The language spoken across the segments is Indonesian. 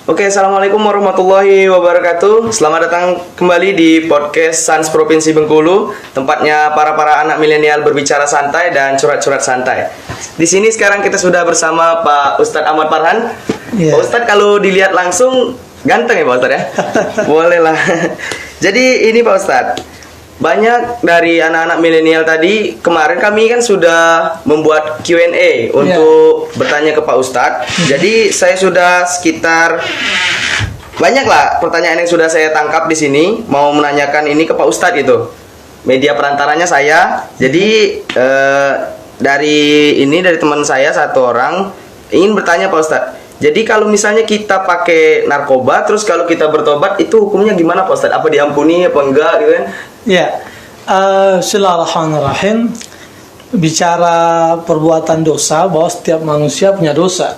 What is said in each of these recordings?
Oke, assalamualaikum warahmatullahi wabarakatuh. Selamat datang kembali di podcast Sans Provinsi Bengkulu, tempatnya para anak milenial berbicara santai dan curhat-curhat santai. Di sini sekarang kita sudah bersama Pak Ustadz Ahmad Farhan. Pak Ustadz kalau dilihat langsung ganteng ya Pak Ustadz ya? Boleh lah. Jadi ini Pak Ustadz, banyak dari anak-anak milenial tadi kemarin kami kan sudah membuat Q&A untuk bertanya ke Pak Ustadz. Jadi saya sudah sekitar banyak lah pertanyaan yang sudah saya tangkap di sini, mau menanyakan ini ke Pak Ustadz gitu. Media perantaranya saya. Jadi dari teman saya satu orang ingin bertanya Pak Ustadz. Jadi kalau misalnya kita pakai narkoba, terus kalau kita bertobat itu hukumnya gimana Pak Ustadz? Apa diampuni apa enggak gitu kan? Ya, Bismillahirrahmanirrahim. Bicara perbuatan dosa, bahwa setiap manusia punya dosa.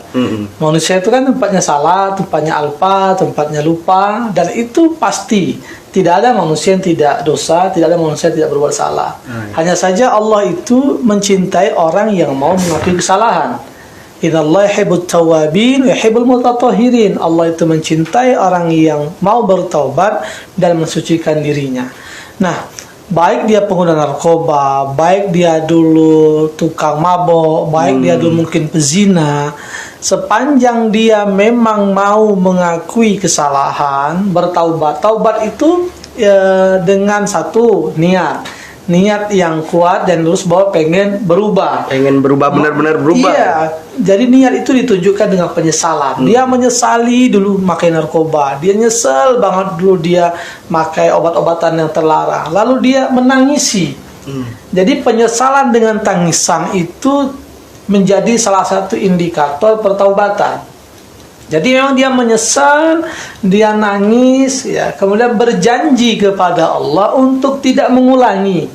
Manusia itu kan tempatnya salah, tempatnya alpa, tempatnya lupa, dan itu pasti. Tidak ada manusia yang tidak dosa, tidak ada manusia yang tidak berbuat salah. Hanya saja Allah itu mencintai orang yang mau mengakui kesalahan. Innallaha yuhibbut tawwabin wa yuhibbul mutatahhirin. Allah itu mencintai orang yang mau bertaubat dan mensucikan dirinya. Nah, baik dia pengguna narkoba, baik dia dulu tukang mabok, baik dia dulu mungkin pezina, sepanjang dia memang mau mengakui kesalahan, bertaubat. Taubat itu dengan satu niat yang kuat dan terus bahwa pengen berubah benar-benar berubah. Iya, jadi niat itu ditunjukkan dengan penyesalan. Dia menyesali dulu makai narkoba, dia nyesel banget dulu dia makai obat-obatan yang terlarang, lalu dia menangisi. Jadi penyesalan dengan tangisan itu menjadi salah satu indikator pertaubatan. Jadi memang dia menyesal, dia nangis, ya, kemudian berjanji kepada Allah untuk tidak mengulangi.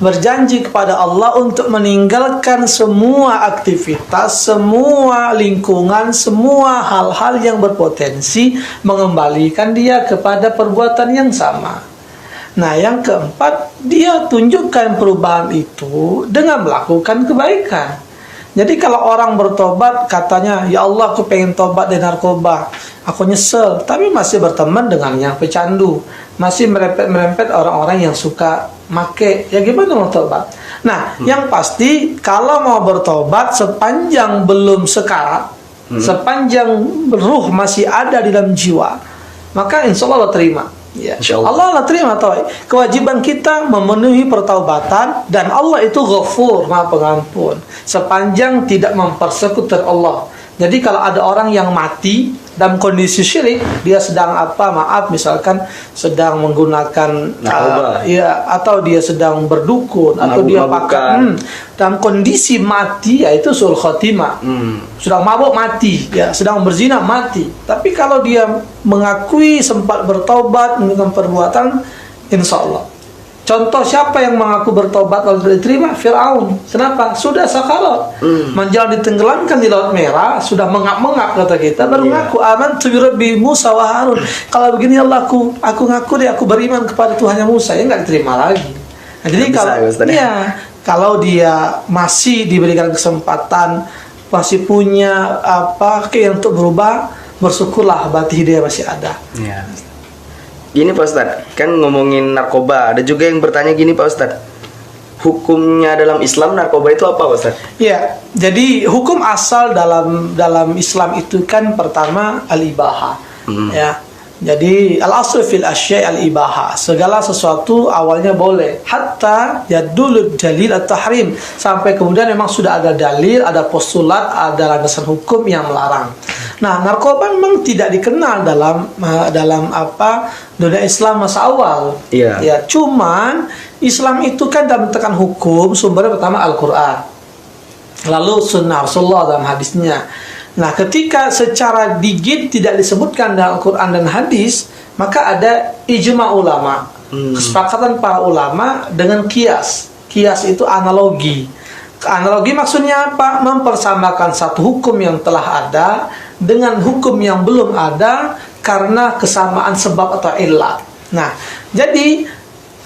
Berjanji kepada Allah untuk meninggalkan semua aktivitas, semua lingkungan, semua hal-hal yang berpotensi mengembalikan dia kepada perbuatan yang sama. Nah, yang keempat, dia tunjukkan perubahan itu dengan melakukan kebaikan. Jadi kalau orang bertobat katanya, ya Allah aku pengen tobat dari narkoba, aku nyesel, tapi masih berteman dengan yang pecandu, masih merempet orang-orang yang suka make, ya gimana mau tobat? Nah, yang pasti kalau mau bertobat sepanjang belum sekarat, sepanjang ruh masih ada di dalam jiwa, maka insya Allah terima. Ya. Allah terima tahu. Kewajiban kita memenuhi pertaubatan, dan Allah itu Ghafur, Maha Pengampun, sepanjang tidak mempersekutukan Allah. Jadi kalau ada orang yang mati dalam kondisi syirik, dia sedang misalkan sedang menggunakan atau dia sedang berdukun, atau dia pakai dalam kondisi mati, yaitu sul khotimah, sedang mabuk mati, ya, sedang berzina mati. Tapi kalau dia mengakui sempat bertobat dengan perbuatan, insya Allah. Contoh siapa yang mengaku bertobat lalu tidak diterima? Fir'aun. Kenapa? Sudah sakarat, menjelang ditenggelamkan di Laut Merah, sudah mengap-mengap kata kita, baru ngaku amantu bi Rabbi Musa wa Harun. Kalau begini Allah, aku ngaku deh, aku beriman kepada Tuhannya Musa, ya nggak diterima lagi. Nah, jadi kalau dia masih diberikan kesempatan, masih punya keinginan untuk berubah, bersyukurlah, berarti dia masih ada. Gini Pak Ustadz, kan ngomongin narkoba, ada juga yang bertanya gini Pak Ustadz, hukumnya dalam Islam narkoba itu apa Pak Ustadz? Ya, jadi hukum asal dalam Islam itu kan pertama al-ibahah, ya. Jadi al-asl fil asya' al-ibahah, segala sesuatu awalnya boleh, hatta yadulul dalil at-tahrim, sampai kemudian memang sudah ada dalil, ada postulat, ada landasan hukum yang melarang. Nah, narkoba memang tidak dikenal dalam dunia Islam masa awal. Ya, cuman Islam itu kan dalam tekan hukum sumbernya pertama Al-Qur'an, lalu sunnah Rasulullah dalam hadisnya. Nah, ketika secara digit tidak disebutkan dalam Al-Quran dan hadis, maka ada ijma ulama, kesepakatan para ulama dengan kias. Kias itu analogi. Analogi maksudnya apa? Mempersamakan satu hukum yang telah ada dengan hukum yang belum ada karena kesamaan sebab atau illat. Nah, jadi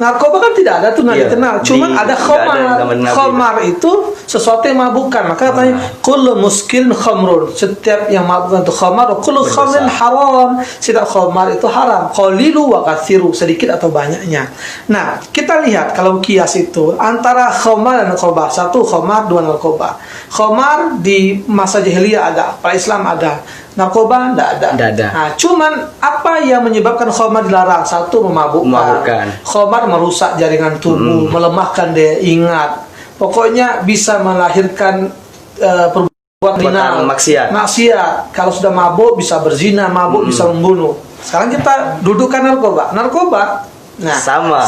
narkoba kan tidak ada tuh, nggak Iya, dikenal. Cuman di- ada nggak khamar. ada zaman Nabi. Khamar itu sesuatu yang mabukkan. Maka katanya kullu muskil khamrun. Setiap yang mabukkan itu khamar. Kullu Berdosa. khamrin haram. Setiap khamar itu haram. Qalilu wa kathiru, sedikit atau banyaknya. Nah, kita lihat kalau kias itu antara khamar dan narkoba. Satu khamar, dua narkoba. Khamar di masa jahiliyah ada, pada Islam ada. Narkoba tidak ada. Nggak ada. Nah, cuman apa yang menyebabkan khamar dilarang? Satu, memabukkan. Memabukkan. Khamar merusak jaringan tubuh, melemahkan daya ingat. Pokoknya bisa melahirkan perbuatan kriminal, maksiat. Kalau sudah mabuk bisa berzina, mabuk bisa membunuh. Sekarang kita dudukkan narkoba. Narkoba, nah Sama.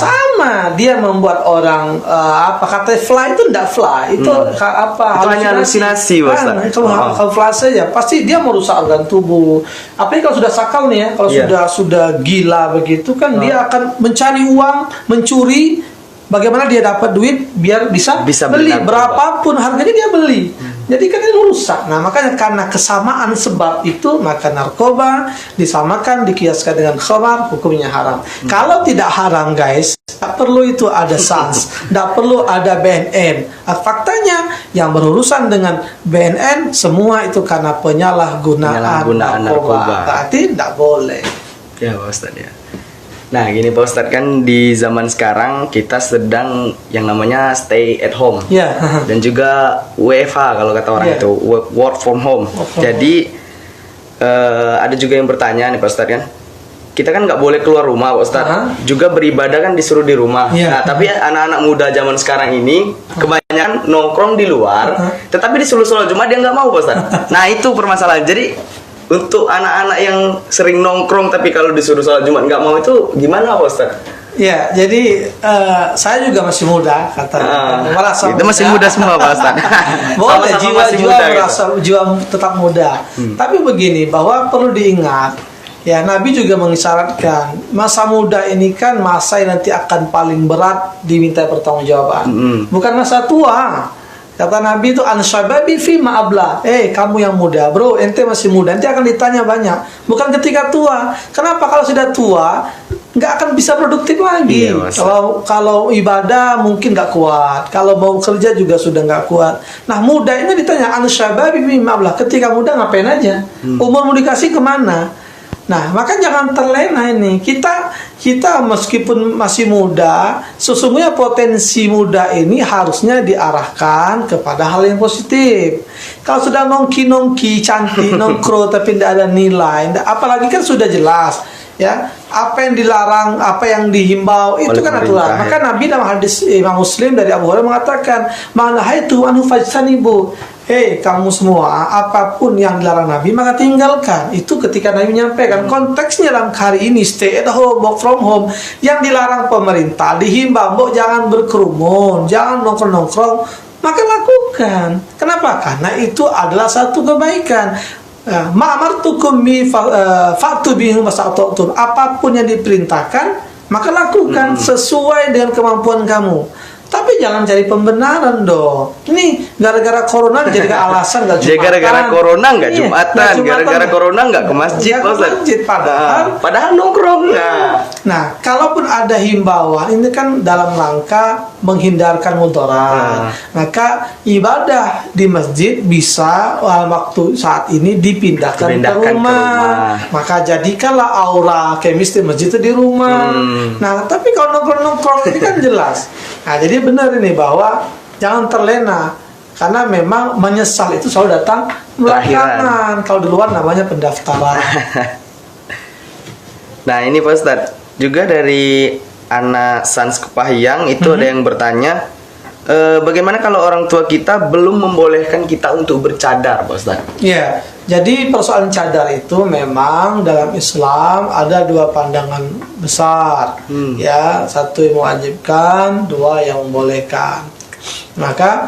dia membuat orang apa kata fly itu tidak fly, itu apa? Itu hanya halusinasi, Ustaz. Kalau fly saja pasti dia merusak organ tubuh. Apalagi kalau sudah sakau nih ya, kalau Iya. sudah gila begitu kan dia akan mencari uang, mencuri. Bagaimana dia dapat duit biar bisa beli narkoba. berapapun harganya dia beli. Jadi kan ini rusak. Nah, makanya karena kesamaan sebab itu maka narkoba disamakan, dikiaskan dengan khamar, hukumnya haram. Kalau tidak haram guys, tak perlu itu ada SANS, tidak perlu ada BNN. Faktanya yang berurusan dengan BNN semua itu karena penyalahgunaan narkoba. Berarti tidak boleh. Ya Pak Ustadz ya. Nah gini Pak Ustadz, kan di zaman sekarang kita sedang yang namanya stay at home. Ya. Dan juga WFH kalau kata orang Iya. itu, work from home. Work from Jadi ada juga yang bertanya nih Pak Ustadz kan, kita kan nggak boleh keluar rumah Pak Ustadz, juga beribadah kan disuruh di rumah. Iya. Nah tapi anak-anak muda zaman sekarang ini kebanyakan nongkrong di luar, tetapi disuruh sholat Jumat dia nggak mau Pak Ustadz. Nah itu permasalahan. Jadi untuk anak-anak yang sering nongkrong tapi kalau disuruh sholat Jumat nggak mau, itu gimana Pak Ustadz? Ya, jadi saya juga masih muda, kata merasa itu masih muda semua Pak Ustadz. boleh, Sama-sama masih muda, gitu. merasa jiwa tetap muda. Tapi begini, bahwa perlu diingat, ya Nabi juga mengisyaratkan masa muda ini kan masa yang nanti akan paling berat diminta pertanggungjawaban, bukan masa tua. Kata Nabi itu ansyababi fi ma'abla. Kamu yang muda, bro, ente masih muda, nanti akan ditanya banyak. Bukan ketika tua. Kenapa? Kalau sudah tua nggak akan bisa produktif lagi. Iya, kalau ibadah mungkin nggak kuat. Kalau mau kerja juga sudah nggak kuat. Nah muda ini ditanya ansyababi fi ma'abla. Ketika muda ngapain aja? Umur mau dikasih kemana? Nah, maka jangan terlena ini. Kita meskipun masih muda, sesungguhnya potensi muda ini harusnya diarahkan kepada hal yang positif. Kalau sudah nongki-nongki, cantik, nongkro tapi tidak ada nilai, apalagi kan sudah jelas ya, apa yang dilarang, apa yang dihimbau itu Oleh kan pemerintah, aturan. ya. Maka Nabi dalam hadis Imam Muslim dari Abu Hurairah mengatakan, "Manahaitu anhu fajtanibu." Kamu semua, apapun yang dilarang Nabi maka tinggalkan. Itu ketika Nabi menyampaikan. Konteksnya dalam hari ini stay at home, work from home. Yang dilarang pemerintah, dihimbau, jangan berkerumun, jangan nongkrong-nongkrong, maka lakukan. Kenapa? Karena itu adalah satu kebaikan. Ma'amartukum bi fa'tu bihi masa'tum. Apapun yang diperintahkan maka lakukan sesuai dengan kemampuan kamu. Tapi jangan cari pembenaran dong. Ini gara-gara corona dijadikan alasan nggak Jadi Jumatan. gara-gara corona nggak Iya, Jumatan, gara-gara corona nggak ke masjid, Nggak ke Ustaz. masjid, Padahal nongkrong. Nah, kalaupun ada himbauan, ini kan dalam rangka menghindarkan mudarat. Maka ibadah di masjid bisa waktu saat ini dipindahkan ke Dipindahkan ke rumah. Maka jadikanlah aura chemistry masjid itu di rumah. Nah, tapi kalau nongkrong-nongkrong ini kan jelas. Nah, jadi benar ini bahwa jangan terlena. Karena memang menyesal itu selalu datang belakangan. Kalau di luar namanya pendaftaran. Nah ini Pak Ustadz, juga dari anak Sans Kepahyang itu ada yang bertanya, bagaimana kalau orang tua kita belum membolehkan kita untuk bercadar Pak Ustadz? Ya, jadi persoalan cadar itu memang dalam Islam ada dua pandangan besar. Ya, satu yang mewajibkan, dua yang membolehkan. Maka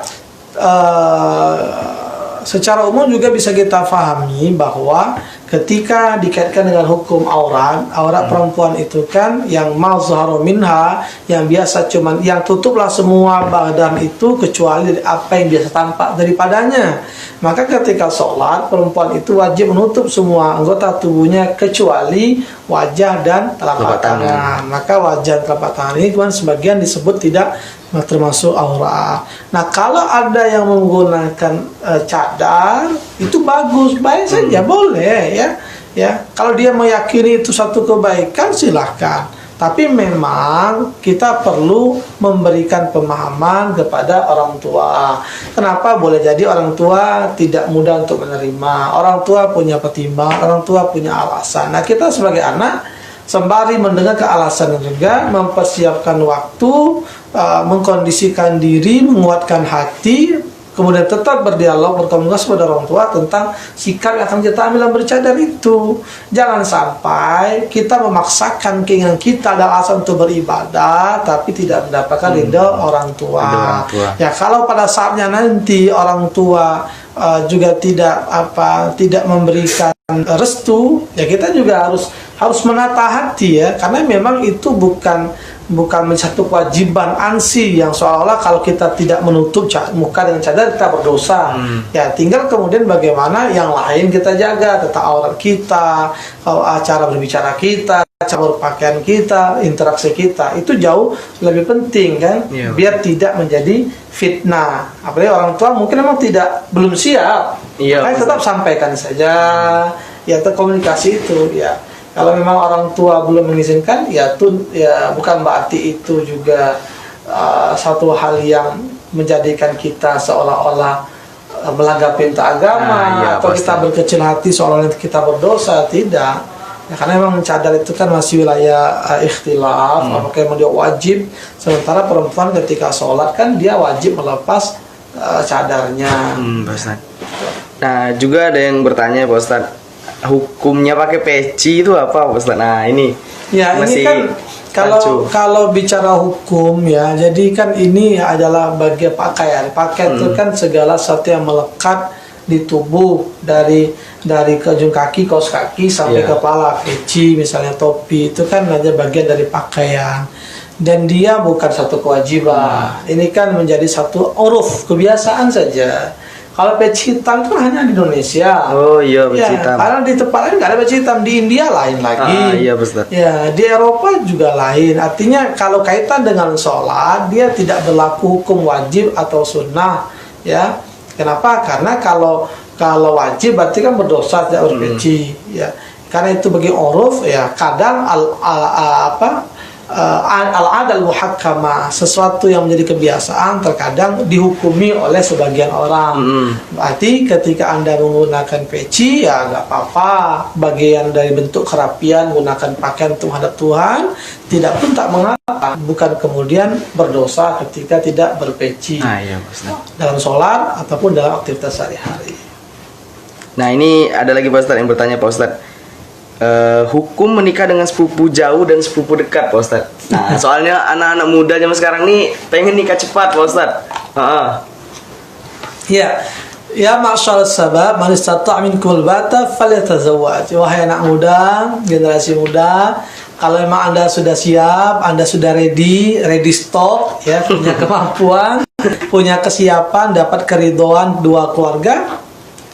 secara umum juga bisa kita pahami bahwa ketika dikaitkan dengan hukum aurat perempuan itu kan yang mazharu minha, yang biasa cuman yang tutuplah semua badan itu kecuali dari apa yang biasa tampak daripadanya. Maka ketika sholat, perempuan itu wajib menutup semua anggota tubuhnya kecuali wajah dan telapak tangan. Maka wajah dan telapak tangan ini cuma sebagian disebut tidak termasuk aurat. Nah, kalau ada yang menggunakan cadar, itu bagus, baik saja, boleh ya. Kalau dia meyakini itu satu kebaikan, silahkan. Tapi memang kita perlu memberikan pemahaman kepada orang tua. Kenapa? Boleh jadi orang tua tidak mudah untuk menerima. Orang tua punya pertimbangan, orang tua punya alasan. Nah, kita sebagai anak sembari mendengar ke alasan juga mempersiapkan waktu, mengkondisikan diri, menguatkan hati, kemudian tetap berdialog, berkomunikasi pada orang tua tentang sikap yang akan kita ambil dalam bercadar itu. Jangan sampai kita memaksakan keinginan kita dan alasan untuk beribadah tapi tidak mendapatkan ridho orang tua. Ya, kalau pada saatnya nanti orang tua juga tidak memberikan restu, ya kita juga harus menata hati ya, karena memang itu bukan satu kewajiban ansi yang seolah-olah kalau kita tidak menutup muka dengan cadar kita berdosa. Ya, tinggal kemudian bagaimana yang lain kita jaga, tentang aurat kita, cara berbicara kita, cara berpakaian kita, interaksi kita, itu jauh lebih penting kan, biar tidak menjadi fitnah. Apalagi orang tua mungkin memang belum siap, tetap sampaikan saja, ya terkomunikasi itu ya. Kalau memang orang tua belum mengizinkan, ya bukan berarti itu juga satu hal yang menjadikan kita seolah-olah melanggar perintah agama, atau pasti kita berkecil hati seolah-olah kita berdosa. Tidak ya, karena memang cadar itu kan masih wilayah ikhtilaf, apakah memang dia wajib, sementara perempuan ketika sholat kan dia wajib melepas cadarnya. Nah, juga ada yang bertanya Pak Ustadz, hukumnya pakai peci itu apa Pak Ustadz? Nah, ini ya, ini kan kalau bicara hukum ya, jadi kan ini adalah bagian pakaian. Pakaian itu kan segala sesuatu yang melekat di tubuh, dari ke ujung kaki, kaos kaki sampai kepala. Peci misalnya, topi, itu kan hanya bagian dari pakaian. Dan dia bukan satu kewajiban. Ini kan menjadi satu uruf, kebiasaan saja. Kalau peci hitam itu hanya di Indonesia. Oh iya, peci hitam. Karena di tempat lain nggak ada peci hitam. Di India lain lagi. Iya, Ustaz. Ya, di Eropa juga lain. Artinya kalau kaitan dengan sholat, dia tidak berlaku hukum wajib atau sunnah. Ya, kenapa? Karena kalau wajib berarti kan berdosa tidak harus peci. Ya, karena itu bagi uruf ya. Kadang al-adal muhakkama, sesuatu yang menjadi kebiasaan terkadang dihukumi oleh sebagian orang. Berarti ketika Anda menggunakan peci ya nggak apa-apa, bagian dari bentuk kerapian, gunakan pakaian untuk menghadap Tuhan, tidak pun tak mengapa, bukan kemudian berdosa ketika tidak berpeci dalam sholat ataupun dalam aktivitas sehari-hari. Nah, ini ada lagi Pak Ustadz yang bertanya Pak Ustadz, hukum menikah dengan sepupu jauh dan sepupu dekat Pak Ustadz. Nah, soalnya anak-anak muda zaman sekarang nih pengen nikah cepat Pak Ustadz. Ya ma'syar sabab man istata' minkumul bata falyatazawwaj. Wahai anak muda, generasi muda, kalau memang Anda sudah siap, Anda sudah ready stock ya, punya kemampuan, punya kesiapan, dapat keridhaan dua keluarga,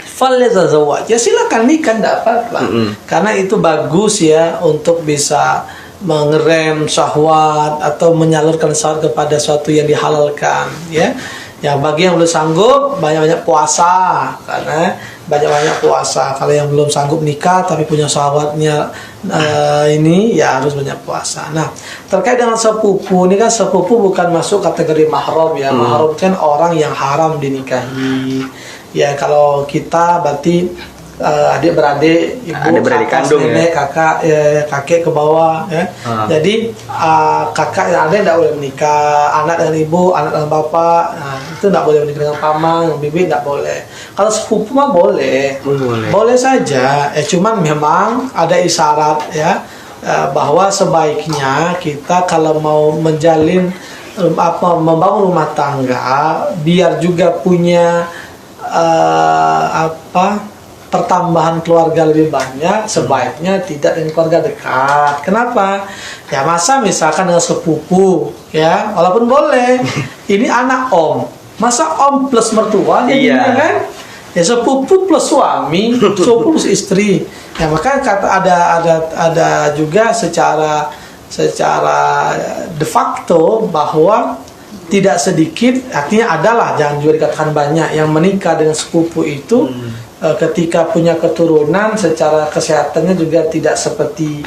falyatazawwaj, ya silakan nikah, tidak apa-apa. Karena itu bagus ya untuk bisa mengerem syahwat atau menyalurkan syahwat kepada sesuatu yang dihalalkan ya. Ya, bagi yang belum sanggup, banyak-banyak puasa, karena banyak-banyak puasa. Kalau yang belum sanggup nikah tapi punya syahwatnya ini ya harus banyak puasa. Nah, terkait dengan sepupu, ini kan sepupu bukan masuk kategori mahram ya. Mahram kan orang yang haram dinikahi. Ya, kalau kita berarti adik-beradik, ibu, kakak, nenek, kakek ke bawah ya. Jadi kakak dan adik tidak boleh menikah, anak dengan ibu, anak dengan bapak, itu tidak boleh menikah dengan paman, bibi tidak boleh. Kalau sepupu mah boleh saja. Cuman memang ada isyarat ya, bahwa sebaiknya kita kalau mau menjalin membangun rumah tangga, biar juga punya pertambahan keluarga lebih banyak, sebaiknya tidak dengan keluarga dekat. Kenapa? Ya masa misalkan dengan sepupu, ya walaupun boleh. Ini anak om, masa om plus mertua jadinya kan? Ya sepupu plus suami, sepupu plus istri. Ya maka ada juga secara de facto bahwa tidak sedikit, artinya adalah, jangan juga dikatakan banyak, yang menikah dengan sepupu itu ketika punya keturunan secara kesehatannya juga tidak seperti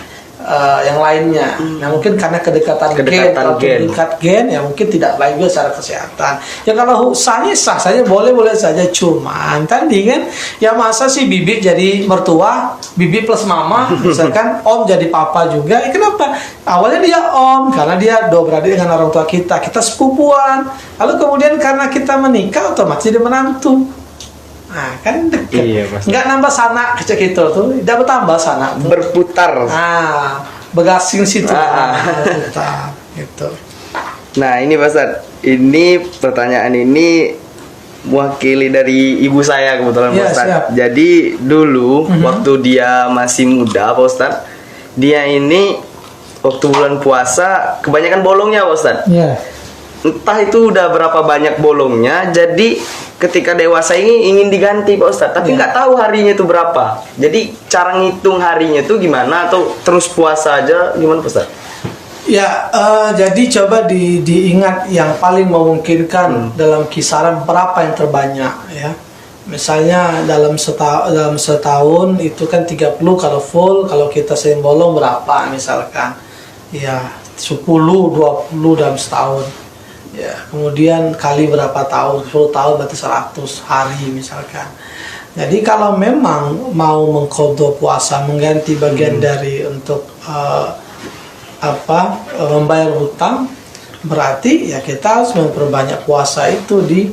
yang lainnya. Nah mungkin karena kedekatan gen, kalau dekat gen ya mungkin tidak baik juga secara kesehatan. Ya kalau sahnya sah saja, boleh saja, cuman tadi kan ya masa sih bibi jadi mertua, bibi plus mama, misalkan om jadi papa juga. Kenapa? Awalnya dia om karena dia beradik dengan orang tua kita sepupuan. Lalu kemudian karena kita menikah otomatis dia menantu. Nah kan deket. Iya, nggak nambah sanak kecek itu tuh, tidak bertambah sanak tuh. Berputar. Begasing situ. Berputar gitu. Nah ini Pak Ustadz, ini pertanyaan ini mewakili dari ibu saya kebetulan Pak Ustadz. Siap. Jadi dulu waktu dia masih muda Pak Ustadz, dia ini waktu bulan puasa kebanyakan bolongnya Pak Ustadz. Iya. Entah itu udah berapa banyak bolongnya, jadi ketika dewasa ini ingin diganti Pak Ustadz, tapi nggak tahu harinya itu berapa. Jadi cara ngitung harinya itu gimana, atau terus puasa aja gimana Pak Ustadz? Ya, jadi coba diingat yang paling memungkinkan dalam kisaran berapa yang terbanyak ya. Misalnya dalam setahun itu kan 30 kalau full, kalau kita sering bolong berapa misalkan. Ya, 10, 20 dalam setahun. Ya, kemudian kali berapa tahun, 10 tahun berarti 100 hari misalkan. Jadi kalau memang mau mengqadha puasa, mengganti bagian dari untuk membayar hutang, berarti ya kita harus memperbanyak puasa itu di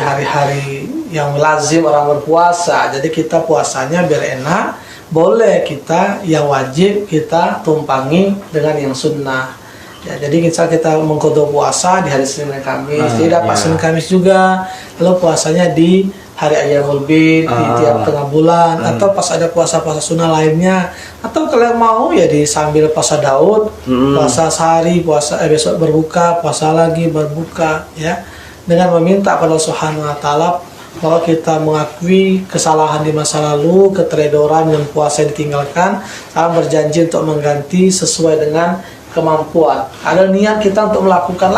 hari-hari yang lazim orang berpuasa. Jadi kita puasanya biar enak, boleh kita yang wajib kita tumpangi dengan yang sunnah. Ya, jadi kita mengqadha puasa di hari Senin dan Kamis, jadi dapat Senin Kamis juga. Lalu puasanya di hari Ayyamul Bid, di tiap tengah bulan, atau pas ada puasa-puasa sunnah lainnya. Atau kalau mau ya sambil puasa Daud, puasa sehari, besok berbuka, puasa lagi berbuka, ya. Dengan meminta kepada Allah Subhanahu wa taala bahwa kita mengakui kesalahan di masa lalu, keteledoran dan puasa yang ditinggalkan, kita berjanji untuk mengganti sesuai dengan kemampuan. Ada niat kita untuk lakukan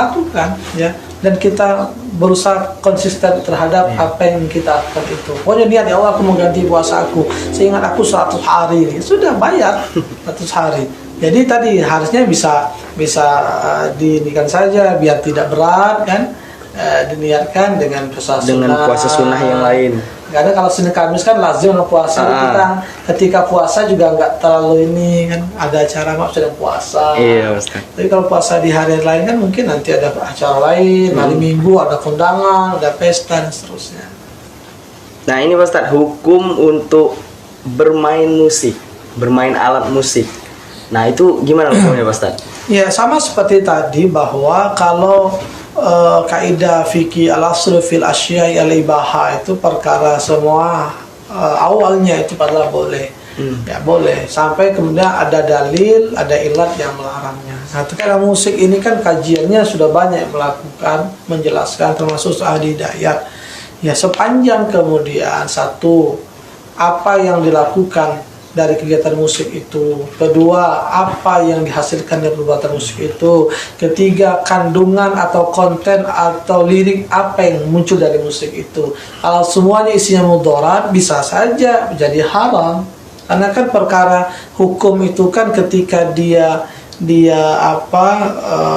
ya, dan kita berusaha konsisten terhadap apa yang kita lakukan itu. Pokoknya niat, ya Allah aku mengganti puasa aku, seingat aku 100 hari ini sudah bayar 100 hari. Jadi tadi harusnya bisa dinikan saja biar tidak berat kan, diniatkan dengan puasa sunnah yang lain. Karena kalau Senin Kamis kan lazim puasa, kita ketika puasa juga nggak terlalu ini kan, ada acara sedang puasa. Iya, Ustaz. Tapi kalau puasa di hari lain kan mungkin nanti ada acara lain, hari Minggu ada kondangan, ada pesta dan seterusnya. Nah ini Ustaz, hukum untuk bermain musik, bermain alat musik. Nah itu gimana hukumnya Ustaz? Ya sama seperti tadi bahwa kalau kaidah fikih al-aslu fil asya'i al-ibaha itu perkara semua awalnya itu adalah boleh. Ya boleh sampai kemudian ada dalil, ada ilat yang melarangnya. Nah, karena musik ini kan kajiannya sudah banyak melakukan, menjelaskan termasuk ahli hidayat. Ya sepanjang kemudian satu, apa yang dilakukan dari kegiatan musik itu, kedua apa yang dihasilkan dari perbuatan musik itu, ketiga kandungan atau konten atau lirik apa yang muncul dari musik itu. Kalau semuanya isinya mudarat bisa saja menjadi haram, karena kan perkara hukum itu kan ketika dia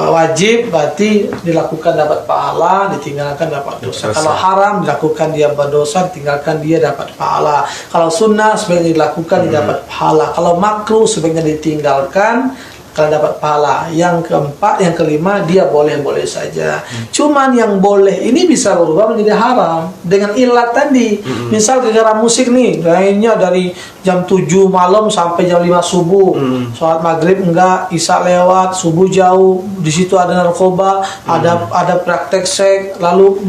wajib berarti dilakukan dapat pahala, ditinggalkan dapat dosa. Kalau haram dilakukan dia berdosa, ditinggalkan dia dapat pahala. Kalau sunnah sebaiknya dilakukan dia dapat pahala. Kalau makruh sebaiknya ditinggalkan kalian dapat pahala. Yang keempat, yang kelima, dia boleh-boleh saja. Cuman yang boleh ini bisa berubah menjadi haram dengan ilat tadi. Misal gara-gara musik nih, lainnya dari jam 7 malam sampai jam 5 subuh. Sholat maghrib enggak, isya lewat, subuh jauh. Di situ ada narkoba, ada praktek seks, lalu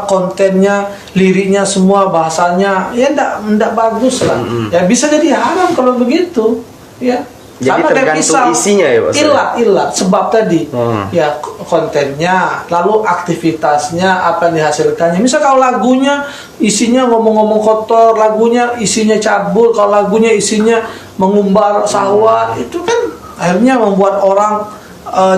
kontennya, liriknya semua bahasanya ya enggak bagus lah. Ya bisa jadi haram kalau begitu, ya. Jadi Sama kayak tergantung isinya ya, Pak? ilat sebab tadi ya kontennya, lalu aktivitasnya, apa yang dihasilkannya. Misal kalau lagunya isinya ngomong-ngomong kotor, lagunya isinya cabul, kalau lagunya isinya mengumbar syahwat, itu kan akhirnya membuat orang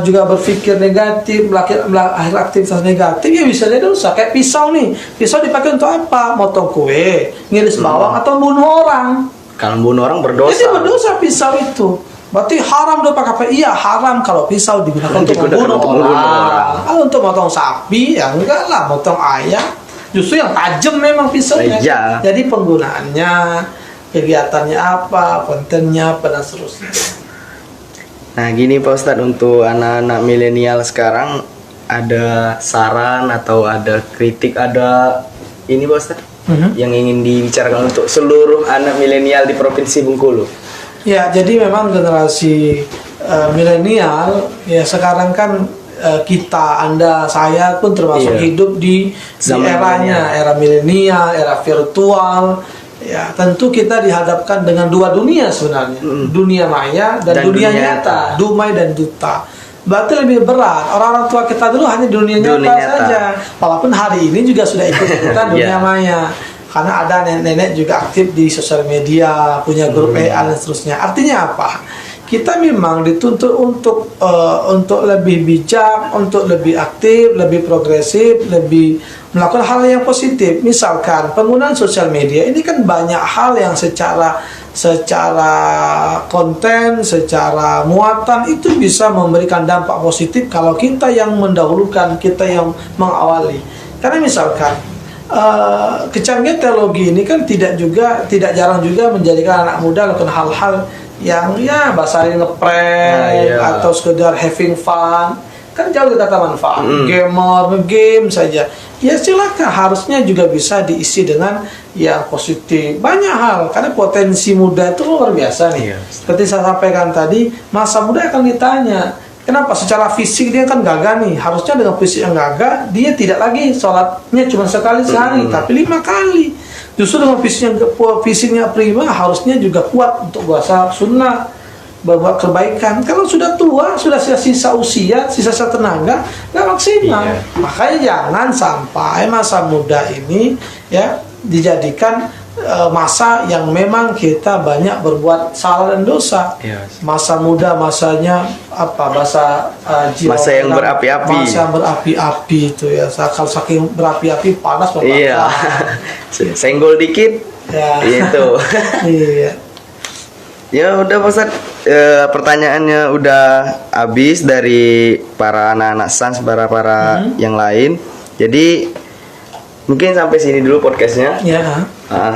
juga berpikir negatif, akhir aktivitas negatif, ya bisa jadi dosa. Kayak pisau nih, pisau dipakai untuk apa? Motong kue, ngiris bawang, atau bunuh orang. Kalau bunuh orang berdosa. Jadi berdosa pisau itu. Berarti haram dong pakai apa? Iya haram kalau pisau digunakan untuk membunuh orang. Kalau untuk motong sapi ya enggak lah, motong ayam. Justru yang tajam memang pisaunya. Iya. Jadi penggunaannya, kegiatannya apa, kontennya apa dan seterusnya. Nah gini Pak Ustadz, untuk anak-anak milenial sekarang ada saran atau ada kritik, ada ini Pak Ustadz yang ingin dibicarakan untuk seluruh anak milenial di Provinsi Bengkulu? Ya, jadi memang generasi milenial ya sekarang kan kita, Anda, saya pun termasuk hidup di eranya, era milenial, era virtual. Ya, tentu kita dihadapkan dengan dua dunia sebenarnya. Dunia maya dan dunia nyata, dumai dan duta. Berarti lebih berat. Orang-orang tua kita dulu hanya dunia nyata saja. Walaupun hari ini juga sudah ikut-ikutan dunia maya. Karena ada nenek-nenek juga aktif di sosial media, punya grup WA dan seterusnya. Artinya apa? Kita memang dituntut untuk lebih bijak, untuk lebih aktif, lebih progresif, lebih melakukan hal yang positif. Misalkan penggunaan sosial media ini kan banyak hal yang secara konten, secara muatan itu bisa memberikan dampak positif kalau kita yang mendahulukan, kita yang mengawali. Karena misalkan kecanggihan teknologi ini kan tidak jarang juga menjadikan anak muda melakukan hal-hal yang ya bahasanya ngeprank atau sekedar having fun, kan jauh dari kata manfaat. Gamer, game saja. Ya silakan, harusnya juga bisa diisi dengan yang positif. Banyak hal, karena potensi muda itu luar biasa nih. Seperti saya sampaikan tadi, masa muda akan ditanya, kenapa secara fisik dia kan gagah nih. Harusnya dengan fisik yang gagah, dia tidak lagi sholatnya cuma sekali sehari, tapi 5 kali. Justru dengan fisiknya prima, harusnya juga kuat untuk puasa sunnah, berbuat kebaikan. Kalau sudah tua, sudah sisa usia, sisa tenaga, nggak maksimal. Makanya jangan sampai masa muda ini ya dijadikan masa yang memang kita banyak berbuat salah dan dosa. Masa muda, masanya apa, masa yang berapi-api. Masa yang berapi-api itu ya. Kalau saking berapi-api panas membakar. Iya. Senggol dikit. Ya. Itu. Iya. Ya udah Pak Ustadz, pertanyaannya udah habis dari para anak-anak SANS, para yang lain. Jadi mungkin sampai sini dulu podcastnya. Ya.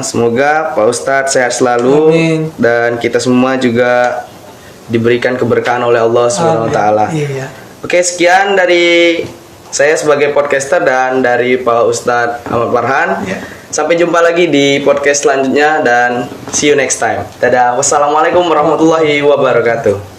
Semoga Pak Ustadz sehat selalu. Amin. Dan kita semua juga diberikan keberkahan oleh Allah Subhanahu wa taala. Iya. Oke, sekian dari saya sebagai podcaster dan dari Pak Ustadz Ahmad Farhan. Ya. Sampai jumpa lagi di podcast selanjutnya dan see you next time. Dadah. Wassalamualaikum warahmatullahi wabarakatuh.